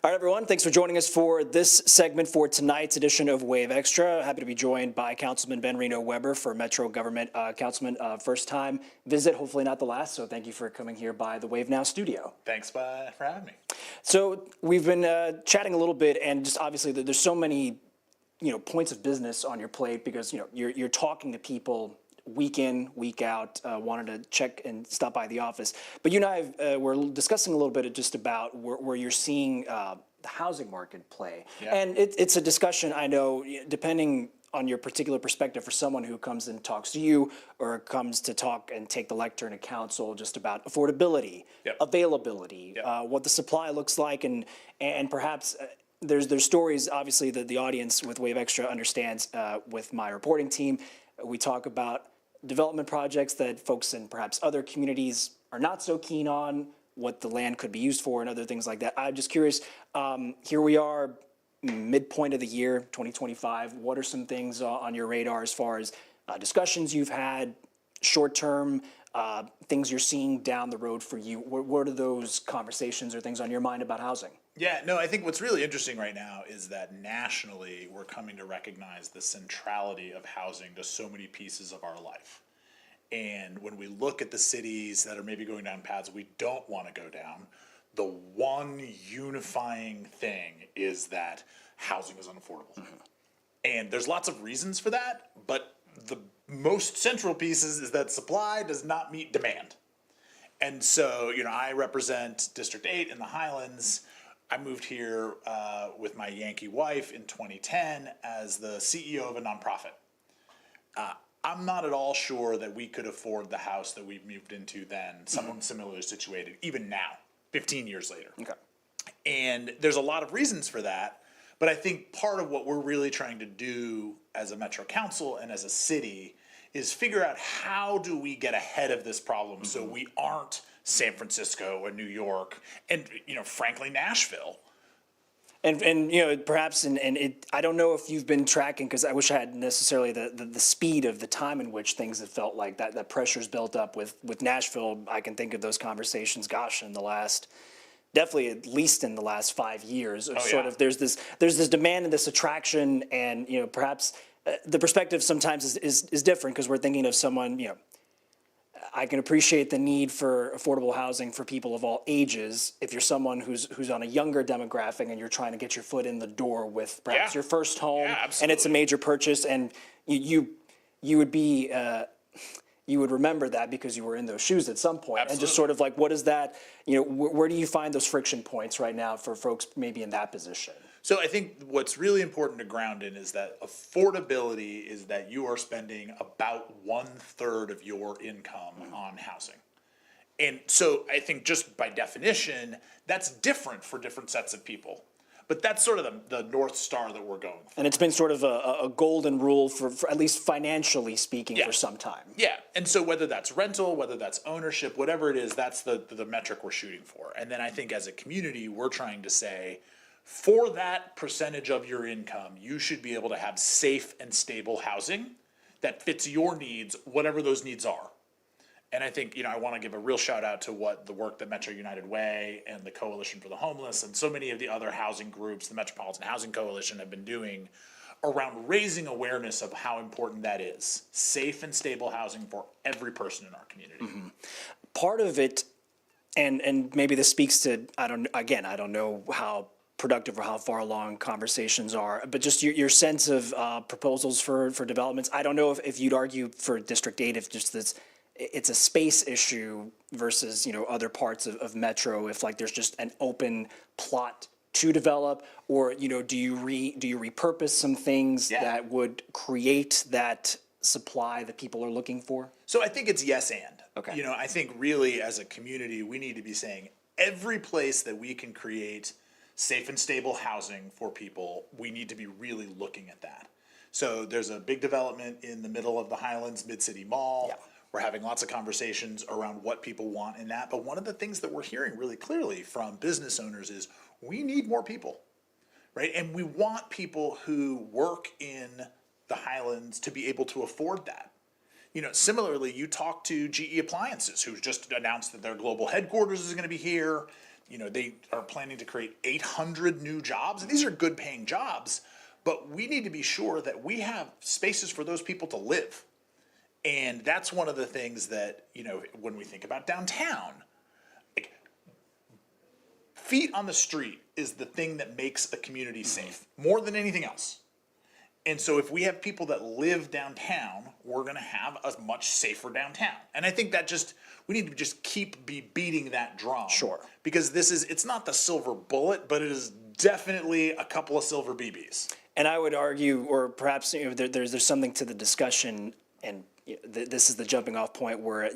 All right, everyone, thanks for joining us for this segment for tonight's edition of Wave Extra. Happy to be joined by Councilman Ben Reno-Weber for Metro Government. Councilman, first time visit, hopefully not the last, so thank you for coming here by the Wave Now studio. Thanks for having me. So we've been chatting a little bit, and just obviously there's so many points of business on your plate because you're talking to people week in, week out, wanted to check and stop by the office. But you and I were discussing a little bit just about where you're seeing the housing market play. Yeah. And it's a discussion, I know, depending on your particular perspective for someone who comes and talks to you or comes to talk and take the lectern at council just about affordability, Yep. availability, Yep. what the supply looks like, and perhaps there's stories, obviously, that the audience with Wave Extra understands with my reporting team. We talk about development projects that folks in perhaps other communities are not so keen on, what the land could be used for and other things like that. I'm just curious, here we are, midpoint of the year, 2025. What are some things on your radar as far as discussions you've had, short-term, things you're seeing down the road for you? What are those conversations or things on your mind about housing? Yeah, no, I think what's really interesting right now is that nationally we're coming to recognize the centrality of housing to so many pieces of our life. And when we look at the cities that are maybe going down paths we don't want to go down, the one unifying thing is that housing is unaffordable. Mm-hmm. And there's lots of reasons for that, but the most central piece is that supply does not meet demand. And so, I represent District 8 in the Highlands. I moved here with my Yankee wife in 2010 as the CEO of a nonprofit. I'm not at all sure that we could afford the house that we moved into then, someone similarly situated, even now, 15 years later. Okay. And there's a lot of reasons for that, but I think part of what we're really trying to do as a Metro Council and as a city is figure out how do we get ahead of this problem so we aren't San Francisco or New York and, frankly, Nashville. And perhaps, I don't know if you've been tracking, because I wish I had necessarily the speed of the time in which things have felt like that pressure's built up with Nashville. I can think of those conversations, in the last, definitely at least in the last 5 years, of there's this demand and this attraction, and perhaps the perspective sometimes is different because we're thinking of someone, I can appreciate the need for affordable housing for people of all ages. If you're someone who's on a younger demographic and you're trying to get your foot in the door with perhaps your first home, and it's a major purchase, and you would be you would remember that because you were in those shoes at some point. Absolutely. And just sort of like, what is that? Where do you find those friction points right now for folks maybe in that position? So I think what's really important to ground in is that affordability is that you are spending about 1/3 of your income on housing. And so I think just by definition, that's different for different sets of people. But that's sort of the North Star that we're going for. And it's been sort of a golden rule for at least financially speaking for some time. Yeah, and so whether that's rental, whether that's ownership, whatever it is, that's the metric we're shooting for. And then I think as a community, we're trying to say, for that percentage of your income, you should be able to have safe and stable housing that fits your needs, whatever those needs are. And I think, I want to give a real shout out to the work that Metro United Way and the Coalition for the Homeless and so many of the other housing groups, the Metropolitan Housing Coalition, have been doing around raising awareness of how important that is. Safe and stable housing for every person in our community. Mm-hmm. Part of it, and maybe this speaks to, I don't know how productive or how far along conversations are, but just your sense of proposals for developments. I don't know if you'd argue for District 8 if just it's a space issue versus other parts of Metro, if like there's just an open plot to develop, or do you repurpose some things that would create that supply that people are looking for? So I think it's yes and. Okay. I think really as a community we need to be saying every place that we can create safe and stable housing for people, we need to be really looking at that. So there's a big development in the middle of the Highlands Mid-City Mall. Yeah. We're having lots of conversations around what people want in that. But one of the things that we're hearing really clearly from business owners is we need more people, right? And we want people who work in the Highlands to be able to afford that. Similarly, you talk to GE Appliances, who's just announced that their global headquarters is going to be here. they are planning to create 800 new jobs. And these are good paying jobs, but we need to be sure that we have spaces for those people to live. And that's one of the things that, when we think about downtown, like, feet on the street is the thing that makes a community safe more than anything else. And so if we have people that live downtown, we're going to have a much safer downtown. And I think that we need to just keep beating that drum. Sure. Because it's not the silver bullet, but it is definitely a couple of silver BBs. And I would argue, or perhaps there's something to the discussion, and this is the jumping off point where,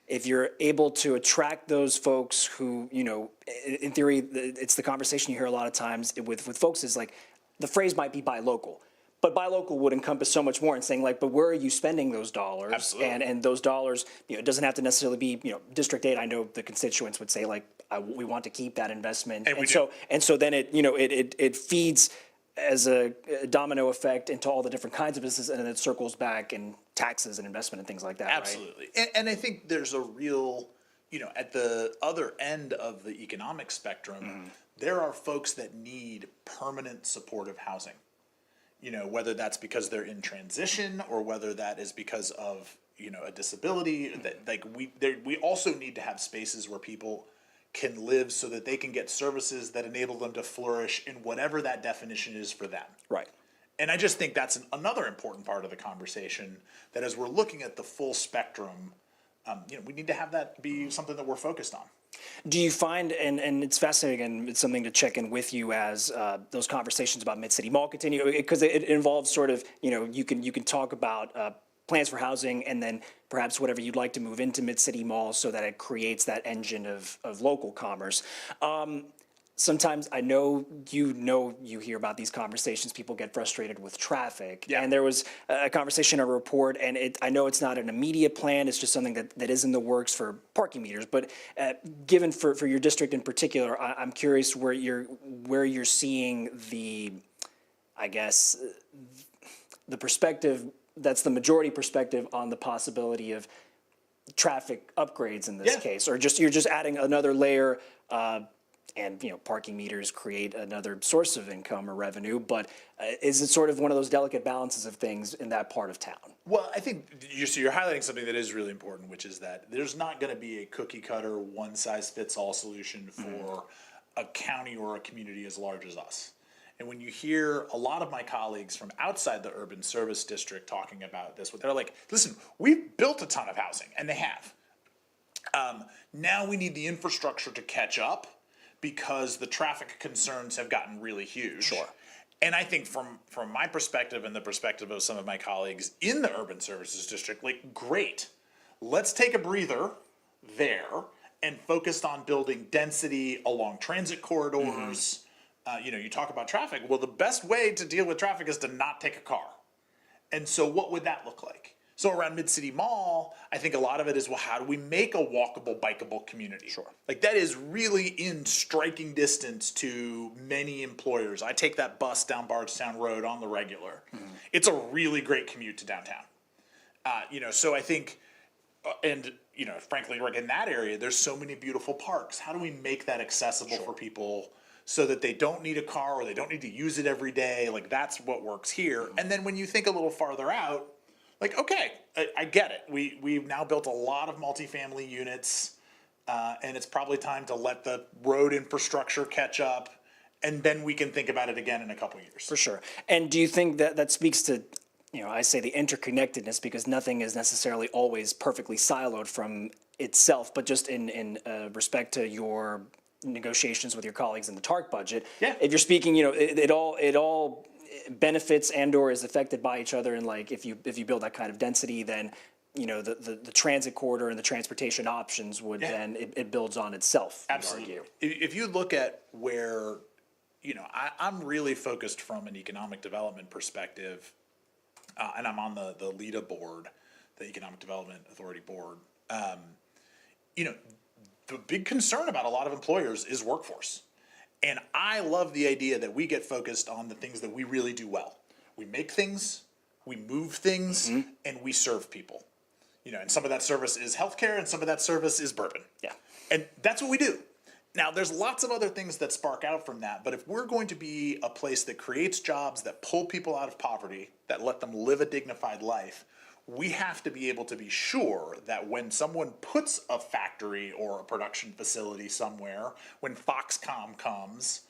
if you're able to attract those folks who, in theory, it's the conversation you hear a lot of times with folks is like, the phrase might be buy local, but buy local would encompass so much more, and saying like, but where are you spending those dollars? Absolutely. And those dollars, it doesn't have to necessarily be, District 8. I know the constituents would say like, we want to keep that investment. And so then it feeds as a domino effect into all the different kinds of businesses, and then it circles back in taxes and investment and things like that. Absolutely. Right? And I think there's a real, at the other end of the economic spectrum, there are folks that need permanent supportive housing. Whether that's because they're in transition or whether that is because of, a disability, that we also need to have spaces where people can live so that they can get services that enable them to flourish in whatever that definition is for them. Right. And I just think that's another important part of the conversation, that as we're looking at the full spectrum, we need to have that be something that we're focused on. Do you find, and it's fascinating, and it's something to check in with you as those conversations about Mid-City Mall continue, because it involves sort of, you can talk about plans for housing and then perhaps whatever you'd like to move into Mid-City Mall so that it creates that engine of local commerce. Sometimes I know you hear about these conversations, people get frustrated with traffic. Yeah. And there was a conversation, a report, and I know it's not an immediate plan, it's just something that is in the works for parking meters. But given for your district in particular, I'm curious where you're seeing the perspective, that's the majority perspective on the possibility of traffic upgrades in this case, or you're just adding another layer, and parking meters create another source of income or revenue, but is it sort of one of those delicate balances of things in that part of town? Well, I think you're highlighting something that is really important, which is that there's not going to be a cookie cutter, one size fits all solution for a county or a community as large as us. And when you hear a lot of my colleagues from outside the urban service district talking about this, they're like, listen, we've built a ton of housing, and they have. Now we need the infrastructure to catch up because the traffic concerns have gotten really huge. Sure. And I think from my perspective and the perspective of some of my colleagues in the urban services district, like, great, let's take a breather there and focus on building density along transit corridors. You talk about traffic. Well, the best way to deal with traffic is to not take a car. And so what would that look like? So around Mid-City Mall, I think a lot of it is, well, how do we make a walkable, bikeable community? Sure. Like, that is really in striking distance to many employers. I take that bus down Bardstown Road on the regular. It's a really great commute to downtown. So I think, frankly, like in that area, there's so many beautiful parks. How do we make that accessible for people so that they don't need a car or they don't need to use it every day? Like, that's what works here. And then when you think a little farther out, like, okay, I get it. We've now built a lot of multifamily units, and it's probably time to let the road infrastructure catch up, and then we can think about it again in a couple years. For sure. And do you think that speaks to, I say the interconnectedness, because nothing is necessarily always perfectly siloed from itself, but just in respect to your negotiations with your colleagues in the TARC budget. Yeah. If you're speaking, it all benefits and or is affected by each other, and like if you build that kind of density, then the transit corridor and the transportation options would then it builds on itself. Absolutely. If you look at where I'm really focused from an economic development perspective, and I'm on the LEDA board, the Economic Development Authority board. The big concern about a lot of employers is workforce. And I love the idea that we get focused on the things that we really do well. We make things, we move things, and we serve people. And some of that service is healthcare, and some of that service is bourbon. Yeah. And that's what we do. Now, there's lots of other things that spark out from that, but if we're going to be a place that creates jobs, that pull people out of poverty, that let them live a dignified life, we have to be able to be sure that when someone puts a factory or a production facility somewhere, when Foxconn comes,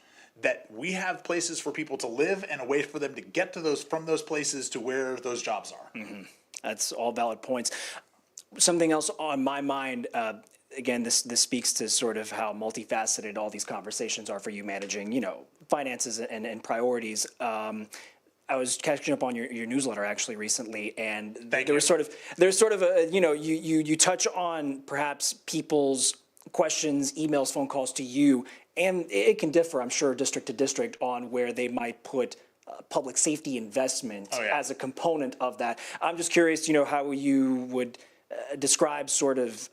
that we have places for people to live and a way for them to get to those, from those places to where those jobs are. That's all valid points. Something else on my mind, again, this speaks to sort of how multifaceted all these conversations are for you managing, finances and priorities. I was catching up on your newsletter actually recently, and there's sort of a, you touch on perhaps people's questions, emails, phone calls to you, and it can differ, I'm sure, district to district on where they might put public safety investment as a component of that. I'm just curious, how you would describe sort of,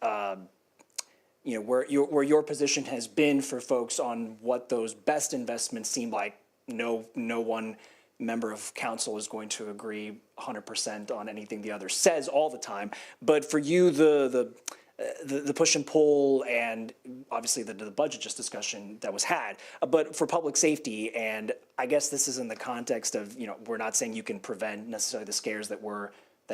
where your position has been for folks on what those best investments seem like. No one member of council is going to agree 100% on anything the other says all the time. But for you, the push and pull, and obviously the budget just discussion that was had, but for public safety, and I guess this is in the context of, we're not saying you can prevent necessarily the scares that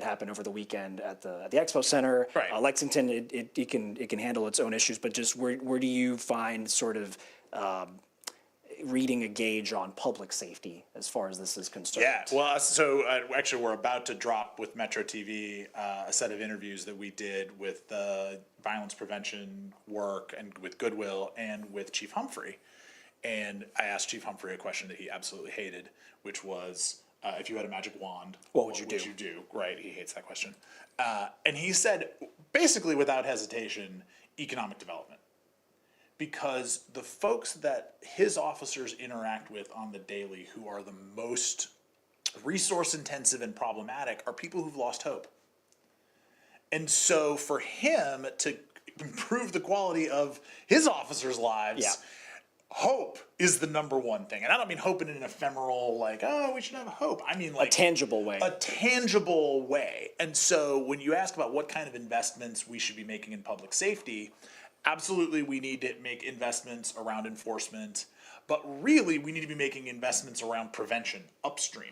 happened over the weekend at the Expo Center. Right. Lexington, it can handle its own issues, but just where do you find sort of reading a gauge on public safety as far as this is concerned? Yeah, well, so actually we're about to drop with Metro TV a set of interviews that we did with violence prevention work and with Goodwill and with Chief Humphrey. And I asked Chief Humphrey a question that he absolutely hated, which was, if you had a magic wand, what would you do? Right, he hates that question. And he said, basically without hesitation, economic development. Because the folks that his officers interact with on the daily who are the most resource intensive and problematic are people who've lost hope. And so for him to improve the quality of his officers' lives, hope is the number one thing. And I don't mean hope in an ephemeral, like, oh, we should have hope. I mean like a tangible way. A tangible way. And so when you ask about what kind of investments we should be making in public safety, absolutely, we need to make investments around enforcement, but really we need to be making investments around prevention upstream.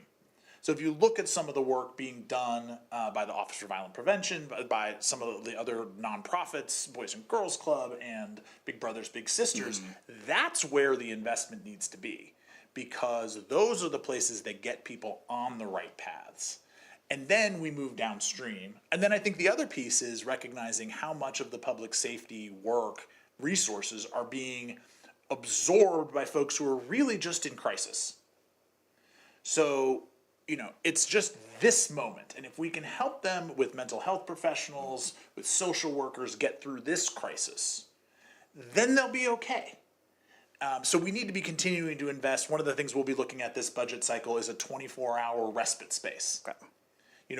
So if you look at some of the work being done by the Office for Violent Prevention, by some of the other nonprofits, Boys and Girls Club and Big Brothers Big Sisters, that's where the investment needs to be, because those are the places that get people on the right paths. And then we move downstream. And then I think the other piece is recognizing how much of the public safety work resources are being absorbed by folks who are really just in crisis. So, it's just this moment. And if we can help them with mental health professionals, with social workers get through this crisis, then they'll be okay. So we need to be continuing to invest. One of the things we'll be looking at this budget cycle is a 24-hour respite space. Okay.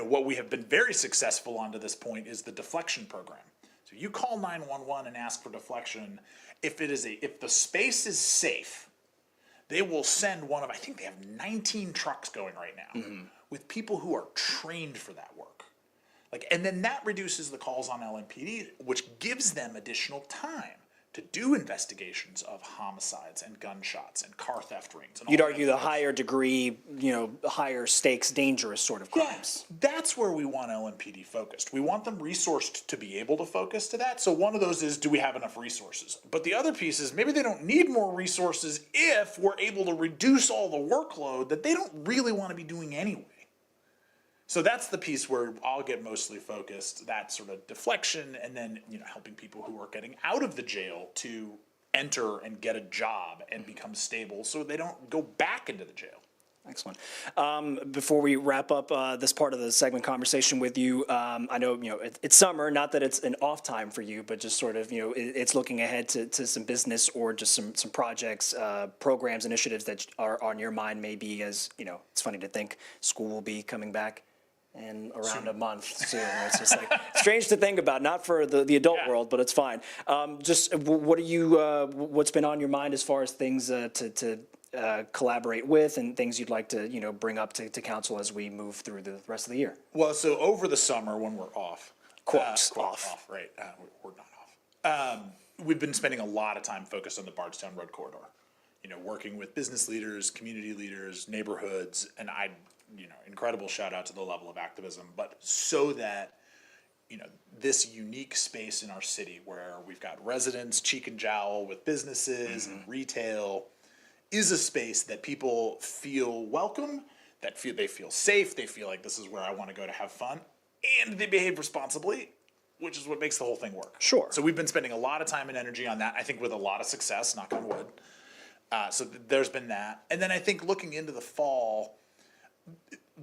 What we have been very successful on to this point is the deflection program. So you call 911 and ask for deflection. If the space is safe, they will send I think they have 19 trucks going right now with people who are trained for that work. And then that reduces the calls on LMPD, which gives them additional time to do investigations of homicides and gunshots and car theft rings. And you'd argue the higher degree, higher stakes, dangerous sort of crimes. Yeah, that's where we want LMPD focused. We want them resourced to be able to focus to that. So one of those is, do we have enough resources? But the other piece is maybe they don't need more resources if we're able to reduce all the workload that they don't really want to be doing anyway. So that's the piece where I'll get mostly focused, that sort of deflection, and then helping people who are getting out of the jail to enter and get a job and become stable so they don't go back into the jail. Excellent. Before we wrap up this part of the segment conversation with you, I know it's summer, not that it's an off time for you, but just sort of it's looking ahead to some business or just some projects, programs, initiatives that are on your mind. Maybe as it's funny to think school will be coming back in around a month soon. It's just like strange to think about, not for the adult world, but it's fine. Just what are you? What's been on your mind as far as things to collaborate with and things you'd like to bring up to council as we move through the rest of the year? Well, so over the summer when we're off, off, right? We're not off. we've been spending a lot of time focused on the Bardstown Road corridor. You know, working with business leaders, community leaders, neighborhoods, and incredible shout out to the level of activism, but so that, you know, this unique space in our city where we've got residents cheek and jowl with businesses and retail is a space that people feel welcome, they feel safe, they feel like this is where I want to go to have fun, and they behave responsibly, which is what makes the whole thing work. Sure. So we've been spending a lot of time and energy on that, I think with a lot of success, knock on wood. There's been that. And then I think looking into the fall,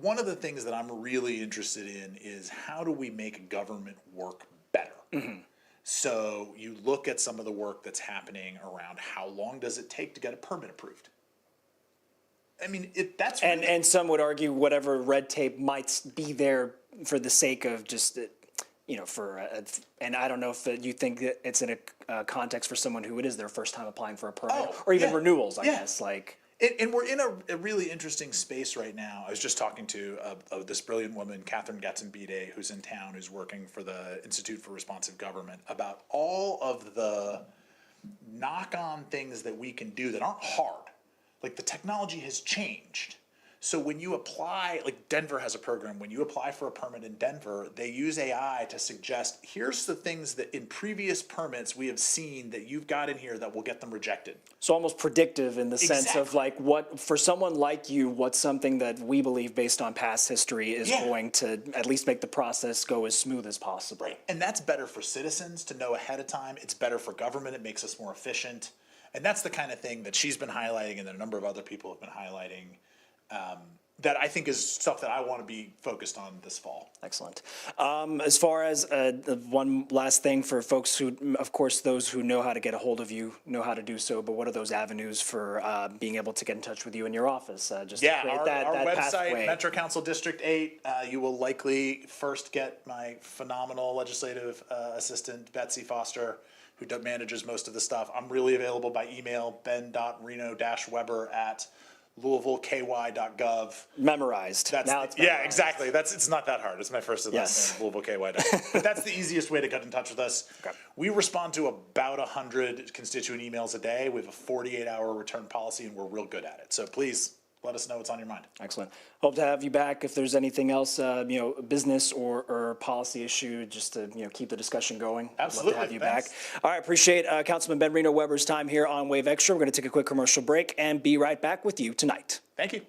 one of the things that I'm really interested in is how do we make government work better? So you look at some of the work that's happening around how long does it take to get a permit approved? I mean, that's really, And some would argue whatever red tape might be there for the sake of just, and I don't know if you think that it's in a context for someone who it is their first time applying for a permit, or even renewals, I guess, like. And we're in a really interesting space right now. I was just talking to this brilliant woman, Catherine Gatzenbide, who's in town, who's working for the Institute for Responsive Government, about all of the knock-on things that we can do that aren't hard. Like, the technology has changed. So when you apply, like Denver has a program, when you apply for a permit in Denver, they use AI to suggest, here's the things that in previous permits we have seen that you've got in here that will get them rejected. So almost predictive in the sense of like what, for someone like you, what's something that we believe based on past history is going to at least make the process go as smooth as possible. Right. And that's better for citizens to know ahead of time. It's better for government. It makes us more efficient. And that's the kind of thing that she's been highlighting and that a number of other people have been highlighting. That I think is stuff that I want to be focused on this fall. Excellent. As far as one last thing for folks who, of course, those who know how to get a hold of you know how to do so, but what are those avenues for being able to get in touch with you in your office? Our website, pathway. Metro Council District 8, you will likely first get my phenomenal legislative assistant, Betsy Foster, who manages most of the stuff. I'm really available by email, ben.reno-weber at LouisvilleKY.gov. Memorized. Exactly. It's not that hard. It's my first and last name, LouisvilleKY.gov. But that's the easiest way to get in touch with us. Okay. We respond to about 100 constituent emails a day. We have a 48-hour return policy, and we're real good at it. So please let us know what's on your mind. Excellent. Hope to have you back if there's anything else, business or policy issue, just to keep the discussion going. Absolutely. Love to have you Thanks. back. All right, appreciate Councilman Ben Reno-Weber's time here on Wave Extra. We're going to take a quick commercial break and be right back with you tonight. Thank you.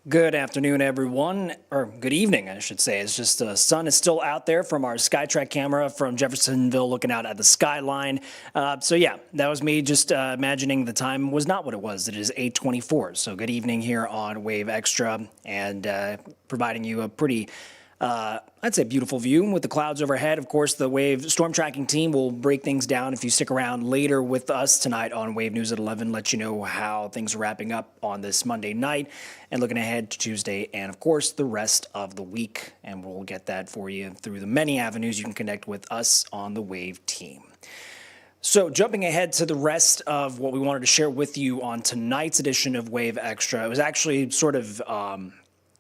Good afternoon, everyone, or good evening, I should say. It's just the sun is still out there from our SkyTrack camera from Jeffersonville looking out at the skyline. So yeah, that was me just imagining the time was not what it was. It is 8:24. So good evening here on Wave Extra and providing you a pretty I'd say beautiful view with the clouds overhead. Of course, the Wave storm tracking team will break things down if you stick around later with us tonight on Wave News at 11, let you know how things are wrapping up on this Monday night and looking ahead to Tuesday and, of course, the rest of the week. And we'll get that for you through the many avenues you can connect with us on the Wave team. So jumping ahead to the rest of what we wanted to share with you on tonight's edition of Wave Extra, it was actually sort of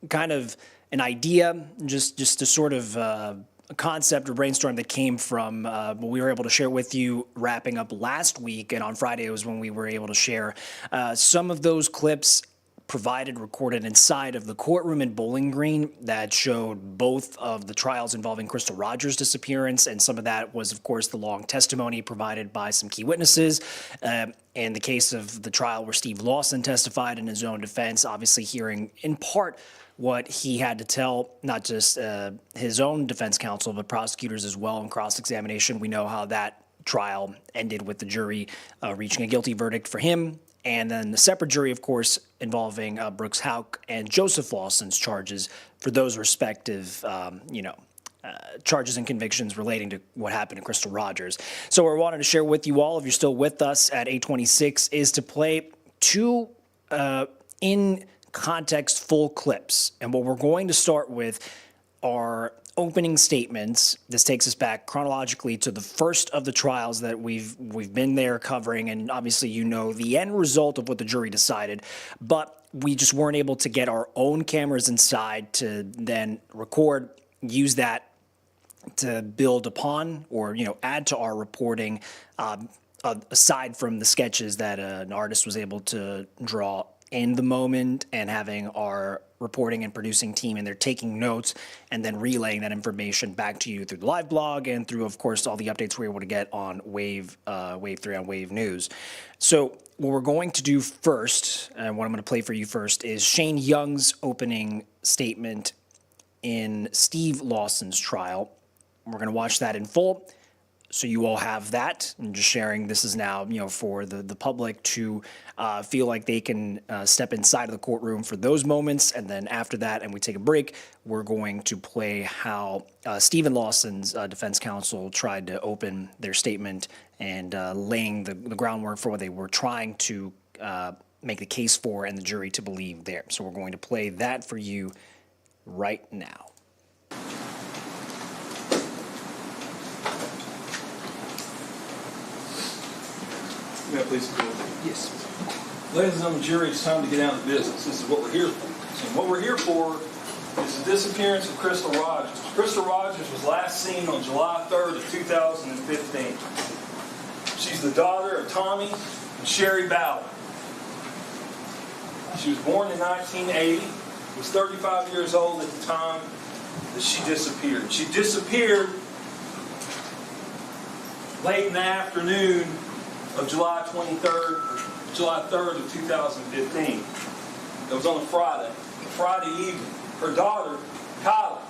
kind of an idea, just to sort of a concept or brainstorm that came from what we were able to share with you wrapping up last week. And on Friday was when we were able to share some of those clips recorded inside of the courtroom in Bowling Green that showed both of the trials involving Crystal Rogers' disappearance, and some of that was, of course, the long testimony provided by some key witnesses. In the case of the trial where Steve Lawson testified in his own defense, obviously hearing in part what he had to tell, not just his own defense counsel, but prosecutors as well in cross-examination. We know how that trial ended with the jury reaching a guilty verdict for him. And then the separate jury, of course, involving Brooks Houck and Joseph Lawson's charges for those respective, charges and convictions relating to what happened to Crystal Rogers. So what we wanted to share with you all, if you're still with us at 8:26, is to play two in context full clips. And what we're going to start with are opening statements. This takes us back chronologically to the first of the trials that we've been there covering, and obviously you know the end result of what the jury decided, but we just weren't able to get our own cameras inside to then record, use that to build upon or add to our reporting, aside from the sketches that an artist was able to draw in the moment, and having our reporting and producing team and they're taking notes and then relaying that information back to you through the live blog and through, of course, all the updates we're able to get on Wave 3 on Wave News. So what we're going to do first, and what I'm going to play for you first, is Shane Young's opening statement in Steve Lawson's trial. We're going to watch that in full. So you all have that, and just sharing this is now, for the public to feel like they can step inside of the courtroom for those moments. And then after that, and we take a break, we're going to play how Stephen Lawson's defense counsel tried to open their statement and laying the groundwork for what they were trying to make the case for and the jury to believe there. So we're going to play that for you right now. May I please go? Yes. Ladies and jury, it's time to get down to business. This is what we're here for. And what we're here for is the disappearance of Crystal Rogers. Crystal Rogers was last seen on July 3rd of 2015. She's the daughter of Tommy and Sherry Ballard. She was born in 1980, was 35 years old at the time that she disappeared. She disappeared late in the afternoon of July 3rd of 2015. That was on a Friday evening. Her daughter, Kylie,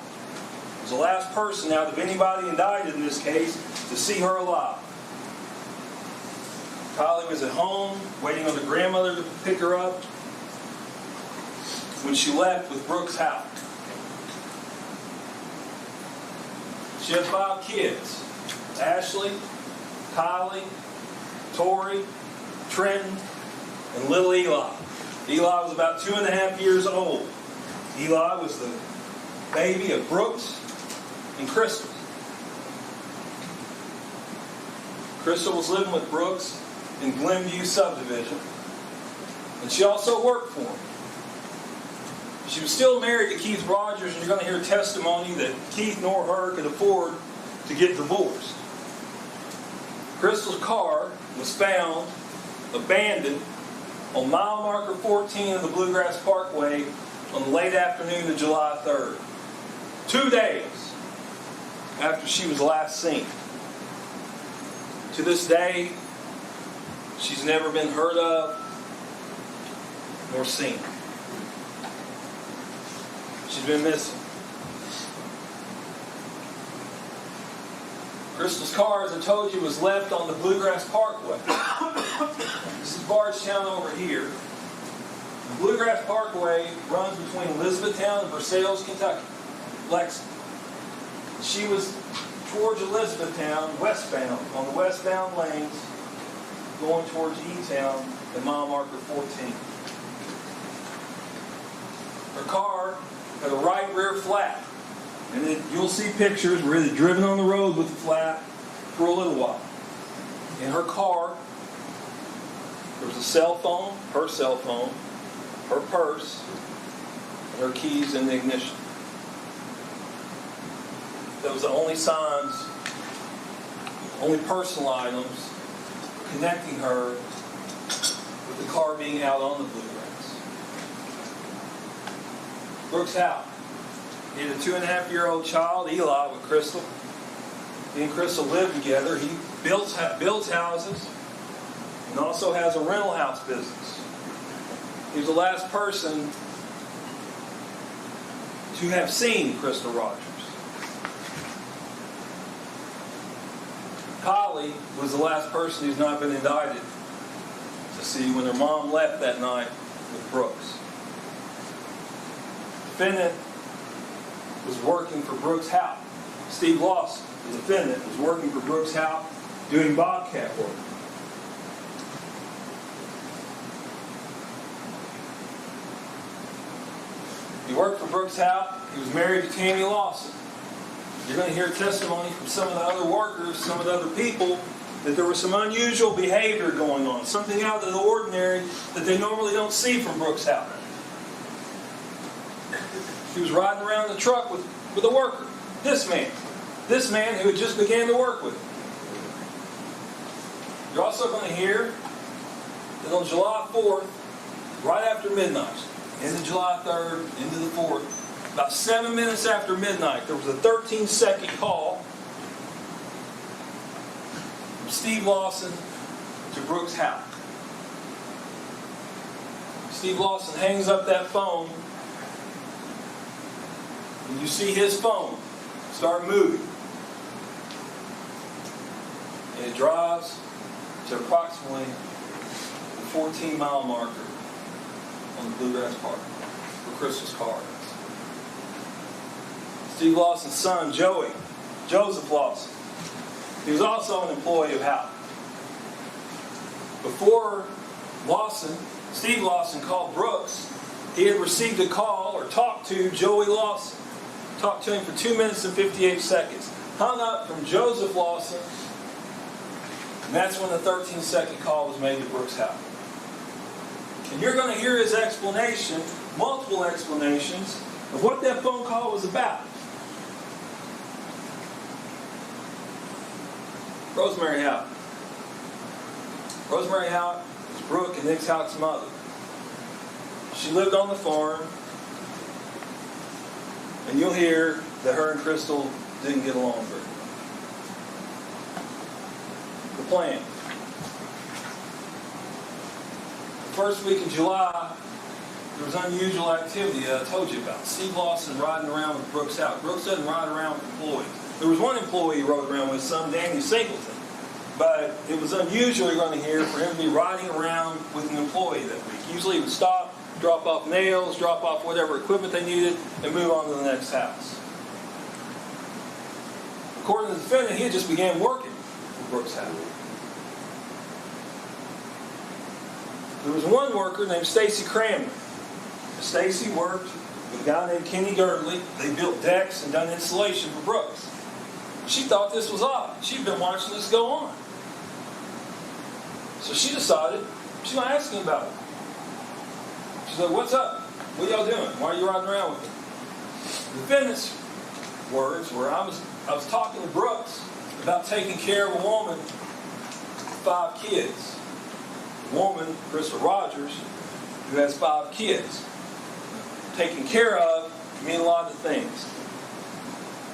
was the last person out of anybody indicted in this case to see her alive. Kylie was at home waiting on the grandmother to pick her up when she left with Brooks Houck. She had 5 kids: Ashley, Kylie, Tori, Trenton, and little Eli. Eli was about 2.5 years old. Eli was the baby of Brooks and Crystal. Crystal was living with Brooks in Glenview subdivision, and she also worked for him. She was still married to Keith Rogers, and you're going to hear testimony that Keith nor her could afford to get divorced. Crystal's car was found abandoned on mile marker 14 of the Bluegrass Parkway on the late afternoon of July 3rd, 2 days after she was last seen. To this day, she's never been heard of nor seen. She's been missing. Crystal's car, as I told you, was left on the Bluegrass Parkway. This is Bardstown over here. The Bluegrass Parkway runs between Elizabethtown and Versailles, Kentucky, Lexington. She was towards Elizabethtown, westbound, on the westbound lanes, going towards E-Town at mile marker 14. Her car had a right rear flap. And then you'll see pictures where it had driven on the road with the flap for a little while. In her car, there was a cell phone, her purse, and her keys in the ignition. That was the only signs, only personal items connecting her with the car being out on the Bluegrass. Brooks Howe. He had a 2.5-year-old child, Eli, with Crystal. He and Crystal lived together. He builds houses and also has a rental house business. He was the last person to have seen Crystal Rogers. Holly was the last person who's not been indicted to see when their mom left that night with Brooks. Defendant was working for Brooks Howe. Steve Lawson, the defendant, was working for Brooks Howe doing bobcat work. He worked for Brooks Howe. He was married to Tammy Lawson. You're going to hear testimony from some of the other workers, some of the other people, that there was some unusual behavior going on, something out of the ordinary that they normally don't see from Brooks Howe. He was riding around the truck with a worker. This man who had just began to work with him. You're also going to hear that on July 4th, right after midnight, into July 3rd, into the 4th, about 7 minutes after midnight, there was a 13-second call from Steve Lawson to Brooks Howe. Steve Lawson hangs up that phone. And you see his phone start moving. And it drives to approximately the 14-mile marker on the Bluegrass Park where Crystal's car is. Steve Lawson's son, Joseph Lawson, he was also an employee of Howe. Before Steve Lawson called Brooks, he had received a call or talked to Joey Lawson. Talked to him for 2 minutes and 58 seconds. Hung up from Joseph Lawson, and that's when the 13-second call was made to Brooks Howe. And you're going to hear his explanation, multiple explanations, of what that phone call was about. Rosemary Howe. Rosemary Howe was Brooke and Nick Houck's mother. She lived on the farm. And you'll hear that her and Crystal didn't get along very well. The plan. The first week in July, there was unusual activity that I told you about. Steve Lawson riding around with Brooks Howe. Brooks doesn't ride around with employees. There was one employee he rode around with, son Danny Singleton. But it was unusual, you're going to hear, for him to be riding around with an employee that week. Usually he would stop, drop off nails, drop off whatever equipment they needed, and move on to the next house. According to the defendant, he had just began working for Brooks Howe. There was one worker named Stacy Cramner. Stacy worked with a guy named Kenny Girdley. They built decks and done insulation for Brooks. She thought this was odd. She'd been watching this go on. So she decided she's going to ask him about it. She said, "What's up? What are y'all doing? Why are you riding around with me?" The defendant's words were, I was talking to Brooks about taking care of a woman with 5 kids. A woman, Crystal Rogers, who has 5 kids. Taking care of can mean a lot of things.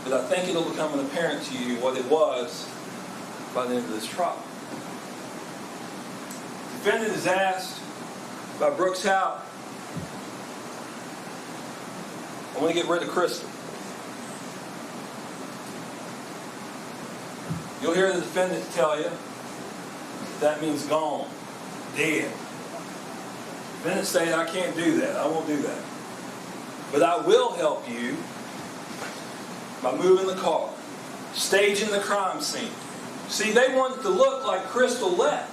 But I think it'll become apparent to you what it was by the end of this trial. The defendant is asked by Brooks Howe, I want to get rid of Crystal. You'll hear the defendant tell you that means gone, dead. The defendant say, I can't do that. I won't do that. But I will help you by moving the car, staging the crime scene. See, they want it to look like Crystal left.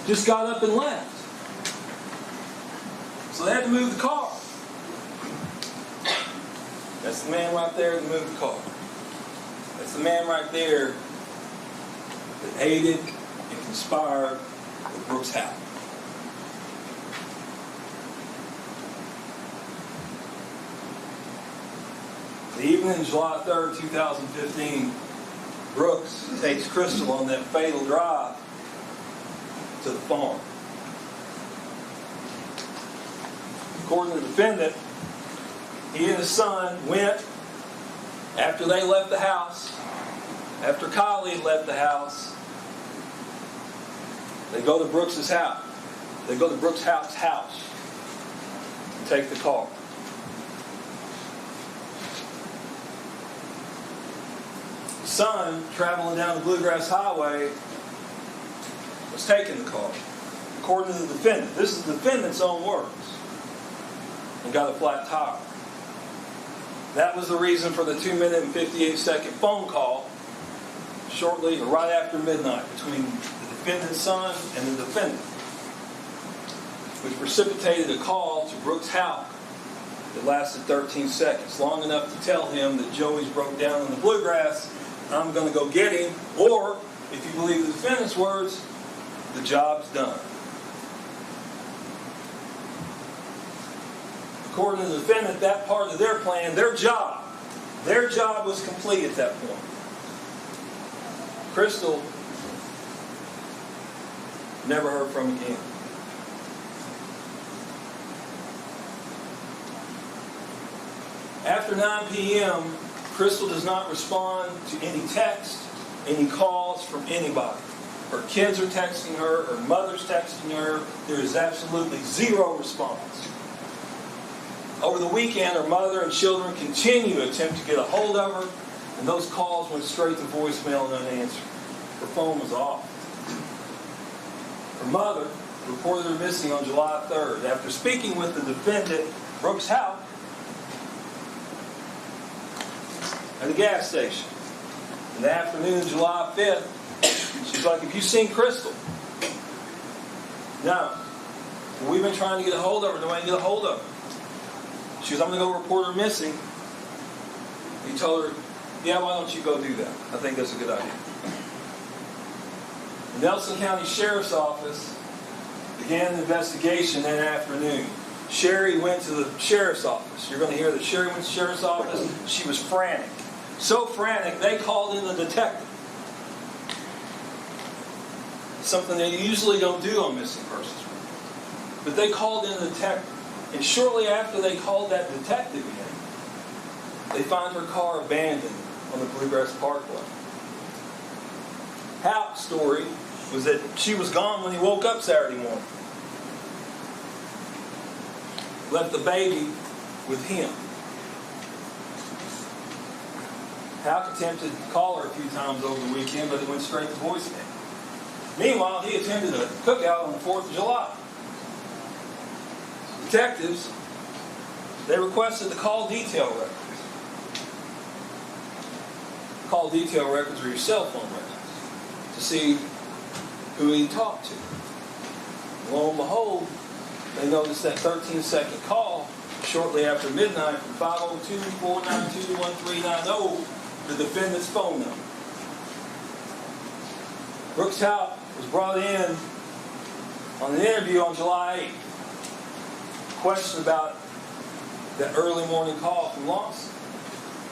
Just got up and left. So they had to move the car. That's the man right there that moved the car. That's the man right there that aided and conspired with Brooks Howell. The evening of July 3rd, 2015, Brooks takes Crystal on that fatal drive to the farm. According to the defendant, he and his son went after they left the house, after Kylie left the house. They go to Brooks's house. They go to Brooks Howell's house and take the car. Son, traveling down the Bluegrass Highway, was taking the car. According to the defendant, this is the defendant's own words, and got a flat tire. That was the reason for the 2-minute and 58-second phone call shortly or right after midnight between the defendant's son and the defendant, which precipitated a call to Brooks Howell that lasted 13 seconds, long enough to tell him that Joey's broke down in the bluegrass. I'm going to go get him, or, if you believe the defendant's words, the job's done. According to the defendant, that part of their plan, their job was complete at that point. Crystal never heard from again. After 9 p.m., Crystal does not respond to any text, any calls from anybody. Her kids are texting her, her mother's texting her. There is absolutely zero response. Over the weekend, her mother and children continue to attempt to get a hold of her, and those calls went straight to voicemail and unanswered. Her phone was off. Her mother reported her missing on July 3rd. After speaking with the defendant, Brooks Howell, at a gas station. In the afternoon of July 5th, she's like, have you seen Crystal? No. Well, we've been trying to get a hold of her. No way to get a hold of her. She goes, I'm going to go report her missing. He told her, yeah, why don't you go do that? I think that's a good idea. The Nelson County Sheriff's Office began an investigation that afternoon. Sherry went to the sheriff's office. You're going to hear that Sherry went to the sheriff's office. She was frantic. So frantic, they called in the detective. Something they usually don't do on missing persons. But they called in the detective. And shortly after they called that detective in, they find her car abandoned on the Bluegrass Parkway. Hal's story was that she was gone when he woke up Saturday morning. Left the baby with him. Hal attempted to call her a few times over the weekend, but it went straight to voicemail. Meanwhile, he attended a cookout on the 4th of July. Detectives, they requested the call detail records. Call detail records are your cell phone records to see who he talked to. Lo and behold, they noticed that 13-second call shortly after midnight from 502-492-1390, the defendant's phone number. Brooks Howell was brought in on an interview on July 8th. Question about that early morning call from Lawson.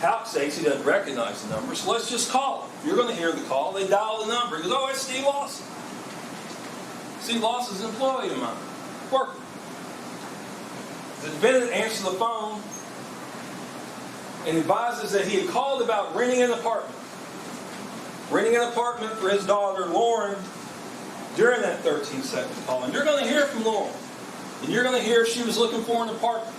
Howell says he doesn't recognize the number, so let's just call him. You're going to hear the call. They dial the number. He goes, oh, it's Steve Lawson. Steve Lawson's an employee of mine. Worker. The defendant answers the phone and advises that he had called about renting an apartment. Renting an apartment for his daughter, Lauren, during that 13-second call. And you're going to hear from Lauren. And you're going to hear she was looking for an apartment.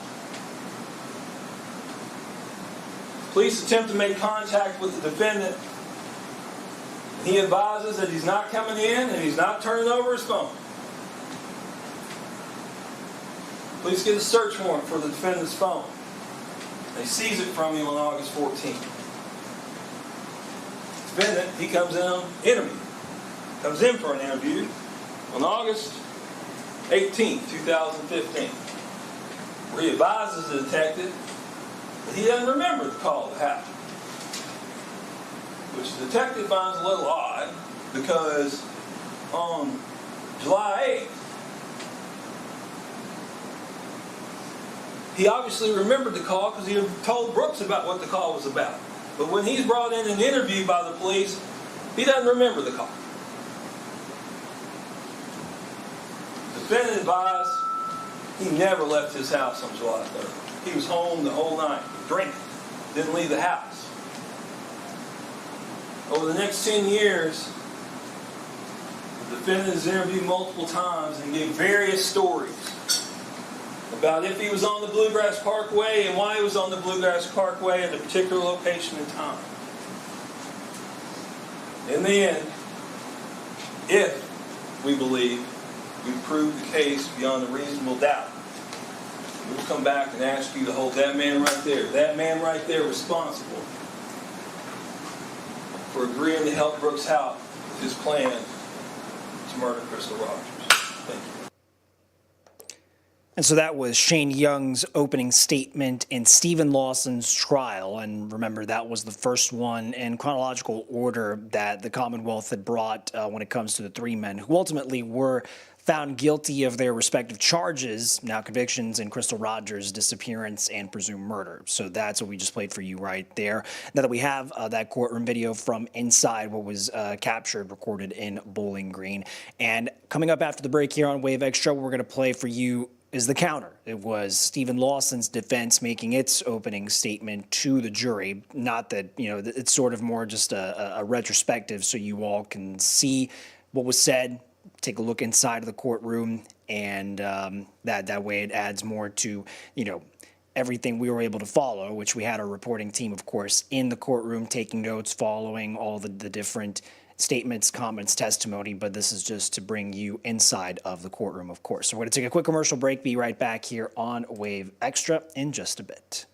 Police attempt to make contact with the defendant. He advises that he's not coming in and he's not turning over his phone. Police get a search warrant for the defendant's phone. They seize it from him on August 14th. The defendant, he comes in for an interview on August 18th, 2015, where he advises the detective that he doesn't remember the call that happened, which the detective finds a little odd because on July 8th, he obviously remembered the call because he had told Brooks about what the call was about. But when he's brought in an interview by the police, he doesn't remember the call. The defendant advised he never left his house on July 3rd. He was home the whole night, drinking, didn't leave the house. Over the next 10 years, the defendant is interviewed multiple times and gave various stories about if he was on the Bluegrass Parkway and why he was on the Bluegrass Parkway at a particular location and time. In the end, if we believe we've proved the case beyond a reasonable doubt, we'll come back and ask you to hold that man right there responsible for agreeing to help Brooks out with his plan to murder Crystal Rogers. Thank you. And so that was Shane Young's opening statement in Stephen Lawson's trial. And remember, that was the first one in chronological order that the Commonwealth had brought when it comes to the three men who ultimately were found guilty of their respective charges, now convictions in Crystal Rogers' disappearance and presumed murder. So that's what we just played for you right there. Now that we have that courtroom video from inside what was captured, recorded in Bowling Green. And coming up after the break here on Wave Extra, we're going to play for you is the counter. It was Stephen Lawson's defense making its opening statement to the jury. Not that, it's sort of more just a retrospective so you all can see what was said, take a look inside of the courtroom, and that way it adds more to, everything we were able to follow, which we had our reporting team, of course, in the courtroom taking notes, following all the different statements, comments, testimony, but this is just to bring you inside of the courtroom, of course. So we're going to take a quick commercial break, be right back here on Wave Extra in just a bit.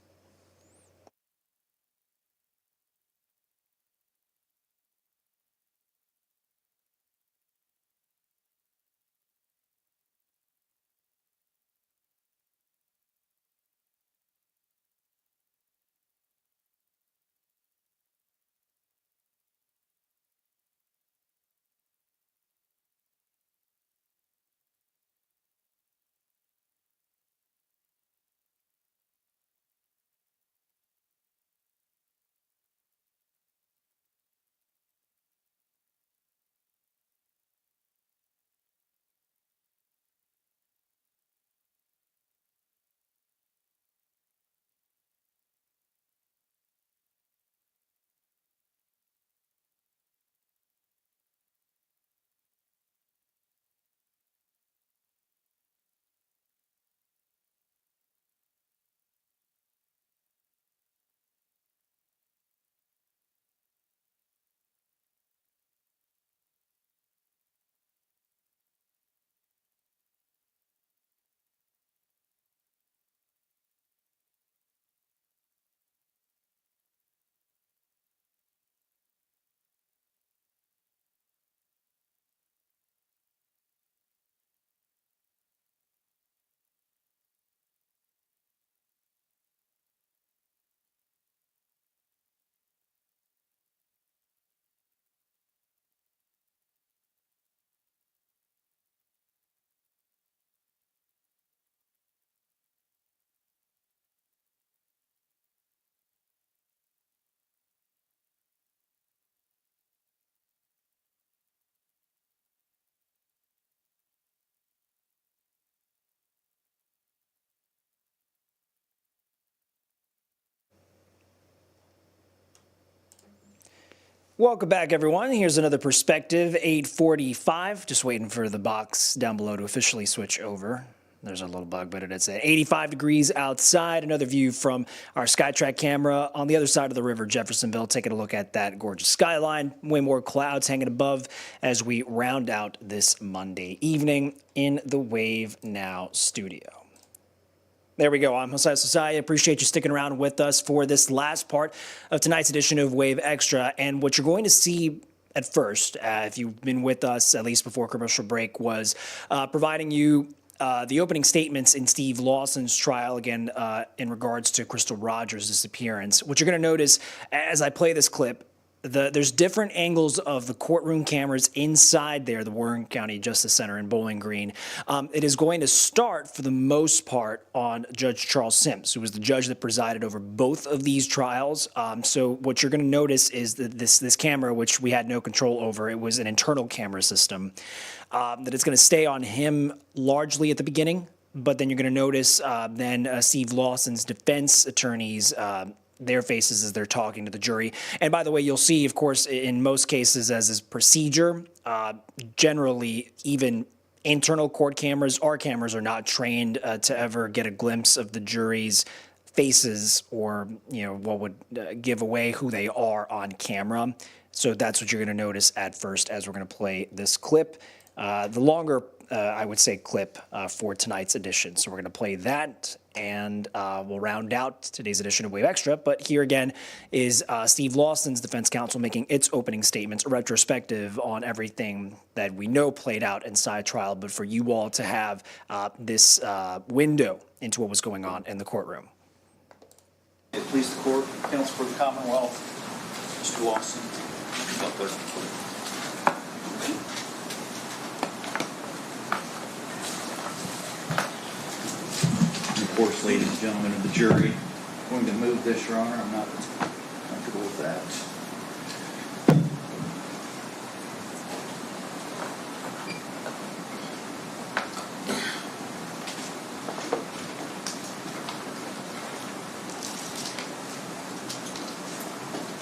Welcome back, everyone. Here's another perspective, 8:45. Just waiting for the box down below to officially switch over. There's a little bug, but it's at 85 degrees outside. Another view from our SkyTrack camera on the other side of the river, Jeffersonville, taking a look at that gorgeous skyline. Way more clouds hanging above as we round out this Monday evening in the Wave Now studio. There we go. I'm Josiah Society. Appreciate you sticking around with us for this last part of tonight's edition of Wave Extra. And what you're going to see at first, if you've been with us at least before commercial break, was providing you the opening statements in Steve Lawson's trial, again, in regards to Crystal Rogers' disappearance. What you're going to notice as I play this clip, there's different angles of the courtroom cameras inside there, the Warren County Justice Center in Bowling Green. It is going to start, for the most part, on Judge Charles Sims, who was the judge that presided over both of these trials. So what you're going to notice is that this camera, which we had no control over, it was an internal camera system, that it's going to stay on him largely at the beginning. But then you're going to notice then Steve Lawson's defense attorneys, their faces as they're talking to the jury. And by the way, you'll see, of course, in most cases, as is procedure, generally, even internal court cameras, our cameras are not trained to ever get a glimpse of the jury's faces or, what would give away who they are on camera. So that's what you're going to notice at first as we're going to play this clip. The longer, I would say, clip for tonight's edition. So we're going to play that, and we'll round out today's edition of Wave Extra. But here again is Steve Lawson's defense counsel making its opening statements, a retrospective on everything that we know played out inside trial, but for you all to have this window into what was going on in the courtroom. Please the court, counsel for the Commonwealth, Mr. Lawson. Of course, ladies and gentlemen of the jury, I'm going to move this, Your Honor. I'm not comfortable with that.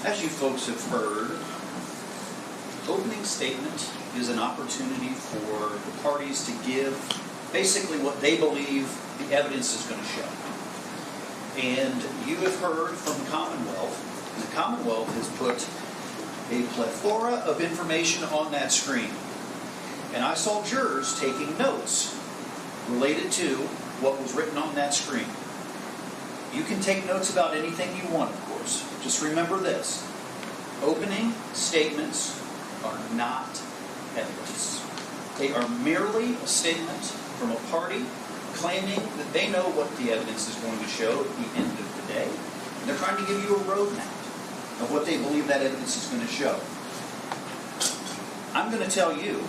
As you folks have heard, opening statement is an opportunity for the parties to give basically what they believe the evidence is going to show. And you have heard from the Commonwealth, and the Commonwealth has put a plethora of information on that screen. And I saw jurors taking notes related to what was written on that screen. You can take notes about anything you want, of course. Just remember this. Opening statements are not evidence. They are merely a statement from a party claiming that they know what the evidence is going to show at the end of the day. And they're trying to give you a roadmap of what they believe that evidence is going to show. I'm going to tell you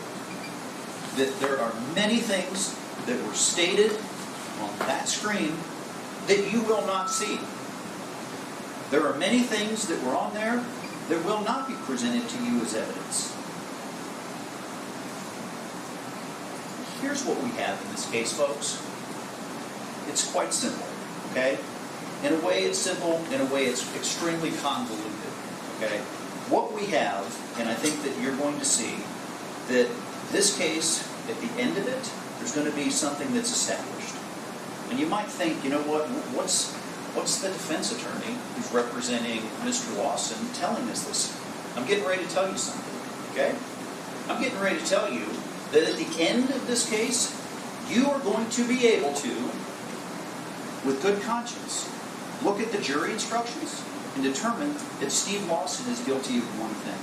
that there are many things that were stated on that screen that you will not see. There are many things that were on there that will not be presented to you as evidence. Here's what we have in this case, folks. It's quite simple, okay? In a way it's simple, in a way it's extremely convoluted, okay? What we have, and I think that you're going to see, that this case, at the end of it, there's going to be something that's established. And you might think, you know what, what's the defense attorney who's representing Mr. Lawson telling us this? I'm getting ready to tell you something, okay? I'm getting ready to tell you that at the end of this case, you are going to be able to, with good conscience, look at the jury instructions and determine that Steve Lawson is guilty of one thing.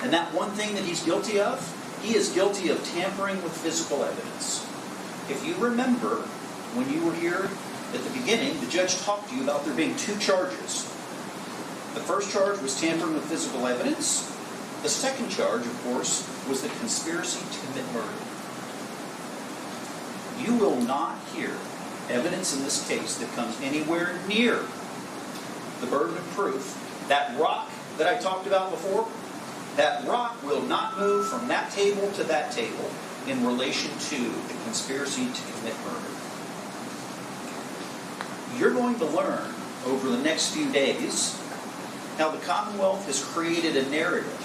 And that one thing that he's guilty of, he is guilty of tampering with physical evidence. If you remember, when you were here at the beginning, the judge talked to you about there being two charges. The first charge was tampering with physical evidence. The second charge, of course, was the conspiracy to commit murder. You will not hear evidence in this case that comes anywhere near the burden of proof. That rock that I talked about before, that rock will not move from that table to that table in relation to the conspiracy to commit murder. You're going to learn over the next few days how the Commonwealth has created a narrative.